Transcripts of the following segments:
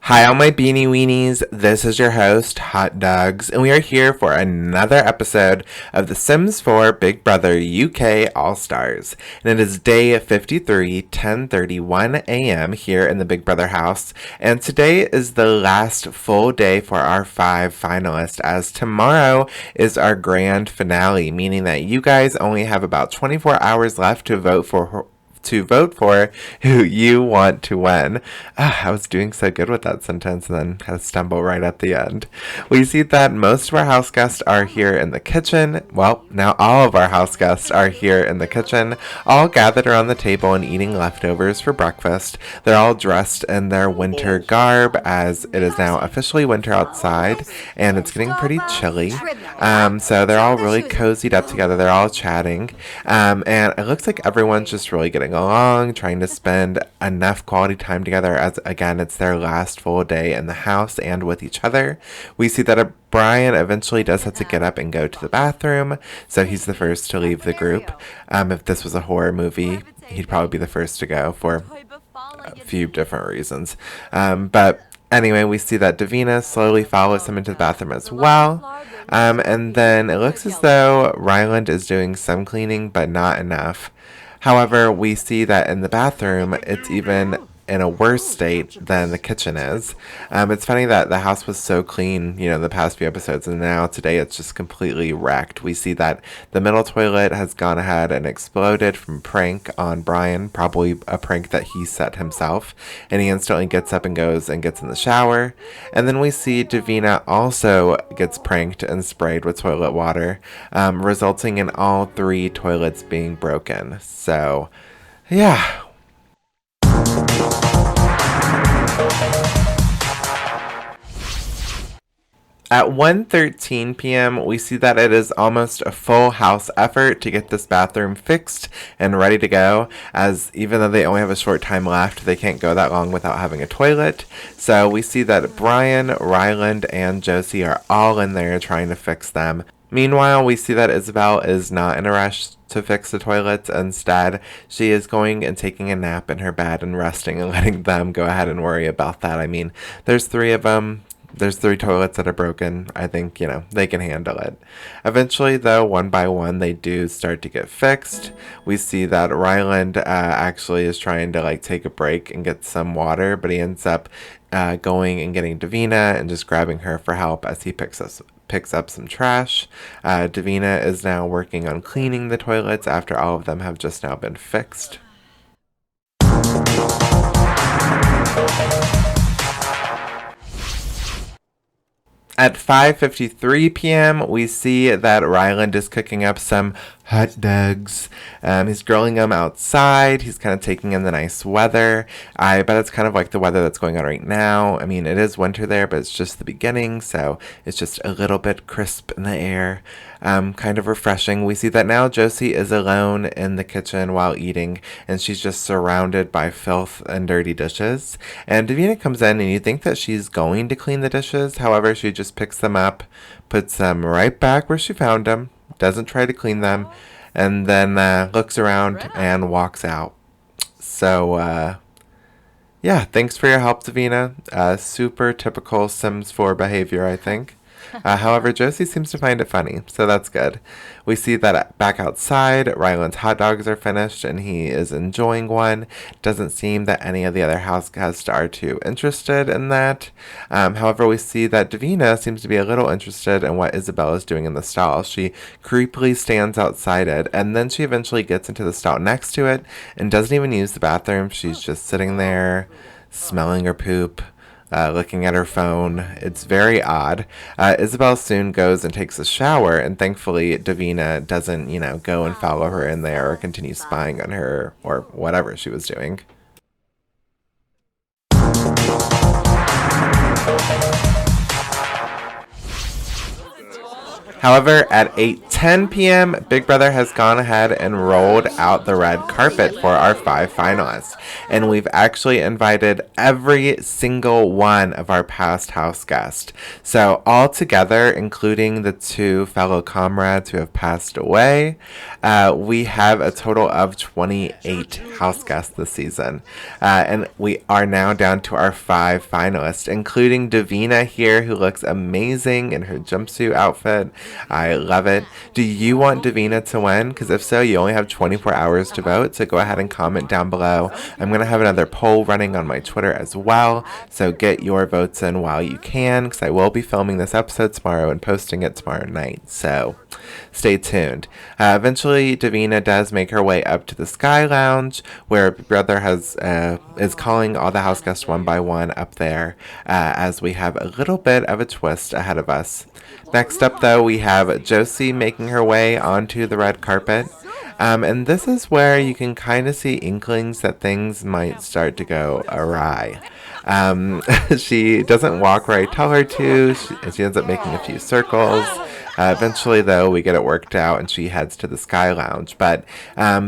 Hi, all my beanie weenies. This is your host, Hot Dogs, and we are here for another episode of The Sims 4 Big Brother UK All Stars. And it is day 53, 10:31 a.m. here in the Big Brother house. And today is the last full day for our 5 finalists, as tomorrow is our grand finale, meaning that you guys only have about 24 hours left to vote for who you want to win. I was doing so good with that sentence and then had to stumble right at the end. We see that most of our house guests are here in the kitchen. Well, now all of our house guests are here in the kitchen, all gathered around the table and eating leftovers for breakfast. They're all dressed in their winter garb, as it is now officially winter outside and it's getting pretty chilly. So they're all really cozied up together. They're all chatting. And it looks like everyone's just really getting along, trying to spend enough quality time together, as again it's their last full day in the house and with each other. We see that Brian eventually does have to get up and go to the bathroom, so he's the first to leave the group. If this was a horror movie, he'd probably be the first to go for a few different reasons. But anyway, we see that Davina slowly follows him into the bathroom as well. And then it looks as though Ryland is doing some cleaning, but not enough. However, we see that in the bathroom, it's even in a worse state than the kitchen is. It's funny that the house was so clean, the past few episodes, and now today it's just completely wrecked. We see that the middle toilet has gone ahead and exploded from prank on Brian, probably a prank that he set himself, and he instantly gets up and goes and gets in the shower. And then we see Davina also gets pranked and sprayed with toilet water, resulting in all 3 toilets being broken. So, yeah. At 1:13 p.m., we see that it is almost a full house effort to get this bathroom fixed and ready to go, as even though they only have a short time left, they can't go that long without having a toilet. So we see that Brian, Ryland, and Josie are all in there trying to fix them. Meanwhile, we see that Isabelle is not in a rush to fix the toilets. Instead, she is going and taking a nap in her bed and resting and letting them go ahead and worry about that. I mean, there's 3 of them. There's 3 toilets that are broken. I think, they can handle it. Eventually, though, one by one, they do start to get fixed. We see that Ryland actually is trying to, take a break and get some water, but he ends up going and getting Davina and just grabbing her for help as he picks up some trash. Davina is now working on cleaning the toilets after all of them have just now been fixed. At 5:53 p.m., we see that Ryland is cooking up some hot dogs. He's grilling them outside. He's kind of taking in the nice weather. I bet it's kind of like the weather that's going on right now. I mean, it is winter there, but it's just the beginning, so it's just a little bit crisp in the air. Kind of refreshing. We see that now Josie is alone in the kitchen while eating, and she's just surrounded by filth and dirty dishes. And Davina comes in, and you think that she's going to clean the dishes. However, she just picks them up, puts them right back where she found them, doesn't try to clean them, and then looks around and walks out. So, yeah, thanks for your help, Davina. Super typical Sims 4 behavior, I think. However, Josie seems to find it funny, so that's good. We see that back outside, Ryland's hot dogs are finished, and he is enjoying one. Doesn't seem that any of the other house guests are too interested in that. However, we see that Davina seems to be a little interested in what Isabelle is doing in the stall. She creepily stands outside it, and then she eventually gets into the stall next to it, and doesn't even use the bathroom. She's just sitting there, smelling her poop. Looking at her phone. It's very odd. Isabelle soon goes and takes a shower, and thankfully Davina doesn't, go and follow her in there or continue spying on her or whatever she was doing. However, at 8:10 p.m., Big Brother has gone ahead and rolled out the red carpet for our 5 finalists. And we've actually invited every single one of our past house guests. So all together, including the 2 fellow comrades who have passed away, we have a total of 28 house guests this season. And we are now down to our 5 finalists, including Davina here, who looks amazing in her jumpsuit outfit. I love it. Do you want Davina to win? Because if so, you only have 24 hours to vote. So go ahead and comment down below. I'm going to have another poll running on my Twitter as well. So get your votes in while you can, because I will be filming this episode tomorrow and posting it tomorrow night. So stay tuned. Eventually, Davina does make her way up to the Sky Lounge, where Brother is calling all the house guests one by one up there, as we have a little bit of a twist ahead of us. Next up, though, we have Josie making her way onto the red carpet. And this is where you can kind of see inklings that things might start to go awry. She doesn't walk where I tell her to. She ends up making a few circles. Eventually, though, we get it worked out and she heads to the Sky Lounge. But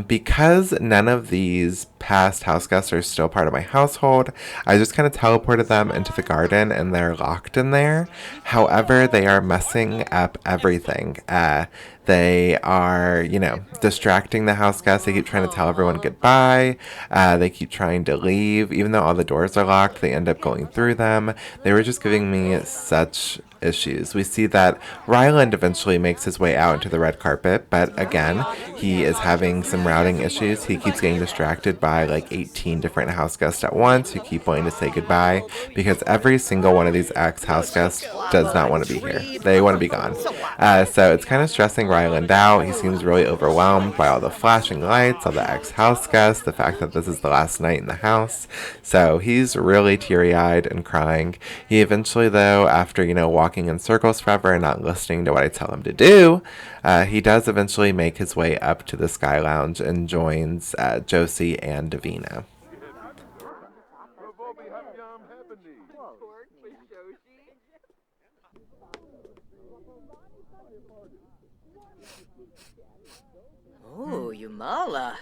because none of these past house guests are still part of my household, I just kind of teleported them into the garden and they're locked in there. However, they are messing up everything. They are, distracting the house guests. They keep trying to tell everyone goodbye. They keep trying to leave. Even though all the doors are locked, they end up going through them. They were just giving me such issues. We see that Ryland eventually makes his way out into the red carpet, but again, he is having some routing issues. He keeps getting distracted by like 18 different house guests at once who keep wanting to say goodbye, because every single one of these ex-house guests does not want to be here. They want to be gone. So it's kind of stressing Ryland out. He seems really overwhelmed by all the flashing lights, all the ex-house guests, the fact that this is the last night in the house. So he's really teary-eyed and crying. He eventually, though, after, walking in circles forever and not listening to what I tell him to do, he does eventually make his way up to the Sky Lounge and joins Josie and Davina. Oh, Yumala.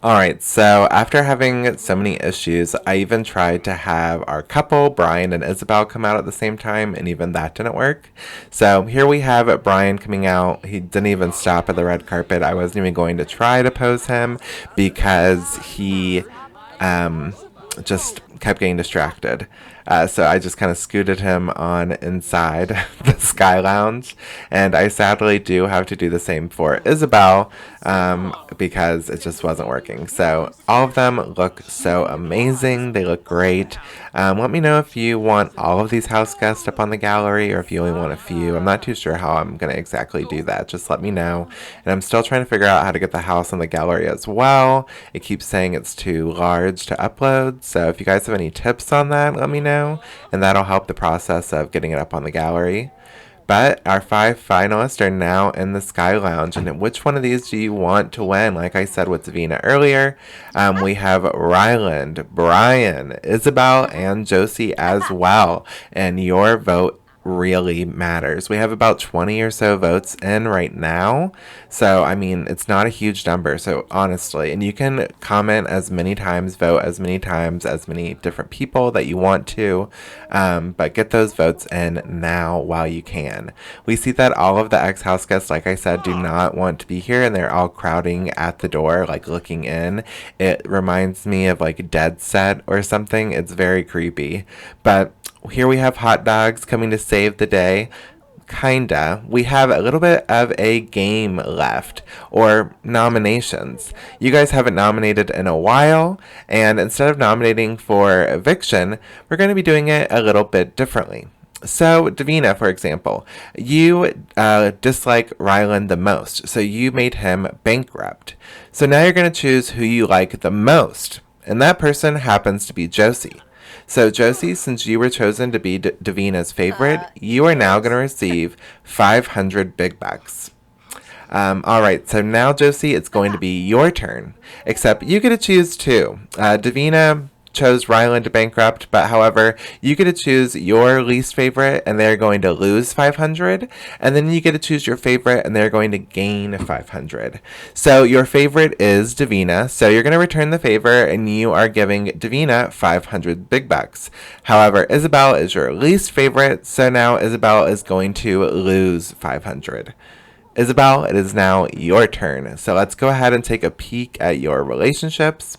Alright, so after having so many issues, I even tried to have our couple, Brian and Isabelle, come out at the same time, and even that didn't work. So here we have Brian coming out. He didn't even stop at the red carpet. I wasn't even going to try to pose him because he just kept getting distracted. So I just kind of scooted him on inside the Sky Lounge. And I sadly do have to do the same for Isabelle because it just wasn't working. So all of them look so amazing. They look great. Let me know if you want all of these house guests up on the gallery or if you only want a few. I'm not too sure how I'm going to exactly do that. Just let me know. And I'm still trying to figure out how to get the house on the gallery as well. It keeps saying it's too large to upload. So if you guys have any tips on that, let me know. And that'll help the process of getting it up on the gallery. But our 5 finalists are now in the Sky Lounge. And which one of these do you want to win? Like I said with Davina earlier, we have Ryland, Brian, Isabelle, and Josie as well. And your vote really matters. We have about 20 or so votes in right now. So, I mean, it's not a huge number. So, honestly, and you can comment as many times, vote as many times, as many different people that you want to. But get those votes in now while you can. We see that all of the ex-house guests, like I said, do not want to be here, and they're all crowding at the door, like looking in. It reminds me of like Dead Set or something. It's very creepy. But here we have hot dogs coming to save the day. Kinda. We have a little bit of a game left, or nominations. You guys haven't nominated in a while, and instead of nominating for eviction, we're going to be doing it a little bit differently. So, Davina, for example, you dislike Ryland the most, so you made him bankrupt. So now you're going to choose who you like the most, and that person happens to be Josie. So, Josie, since you were chosen to be Davina's favorite, you are now going to receive 500 BigBucks. Alright, so now, Josie, it's going to be your turn. Except you get to choose 2. Davina, chose Ryland bankrupt, but however, you get to choose your least favorite and they're going to lose 500. And then you get to choose your favorite and they're going to gain 500. So your favorite is Davina. So you're going to return the favor and you are giving Davina 500 big bucks. However, Isabelle is your least favorite. So now Isabelle is going to lose 500. Isabelle, it is now your turn. So let's go ahead and take a peek at your relationships.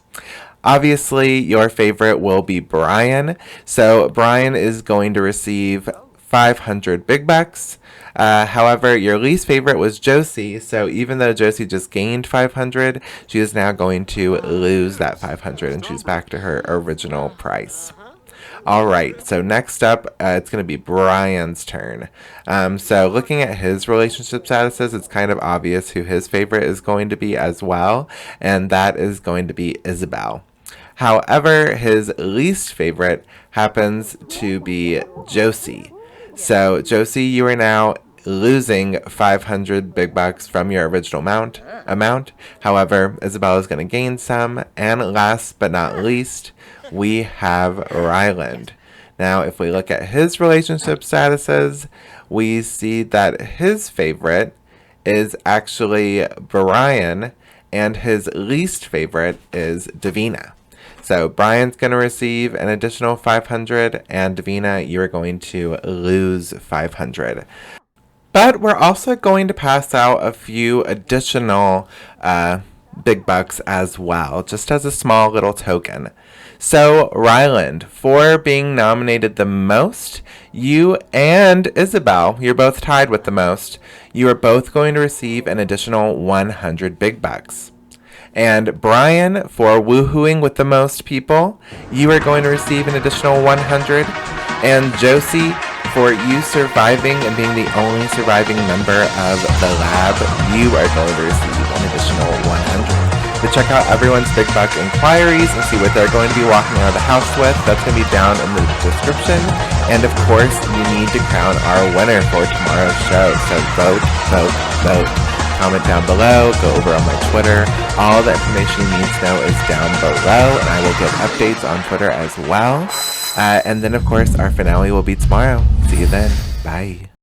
Obviously, your favorite will be Brian. So Brian is going to receive 500 big bucks. However, your least favorite was Josie. So even though Josie just gained 500, she is now going to lose that 500 and she's back to her original price. All right, so next up, it's going to be Brian's turn. So looking at his relationship statuses, it's kind of obvious who his favorite is going to be as well, and that is going to be Isabelle. However, his least favorite happens to be Josie. So Josie, you are now losing 500 big bucks from your original amount. However, Isabelle is going to gain some. And last but not least, we have Ryland. Now, if we look at his relationship statuses, we see that his favorite is actually Brian, and his least favorite is Davina. So Brian's going to receive an additional 500, and Davina, you're going to lose 500. But we're also going to pass out a few additional big bucks as well, just as a small little token. So, Ryland, for being nominated the most, you and Isabelle, you're both tied with the most. You are both going to receive an additional 100 big bucks. And Brian, for woohooing with the most people, you are going to receive an additional 100. And Josie, for you surviving and being the only surviving member of the lab, you are going to receive an additional 100. To check out everyone's Big Buck inquiries and see what they're going to be walking out of the house with, that's going to be down in the description. And of course, you need to crown our winner for tomorrow's show. So vote, vote, vote. Comment down below, go over on my Twitter. All the information you need to know is down below, and I will give updates on Twitter as well. And then, of course, our finale will be tomorrow. See you then. Bye.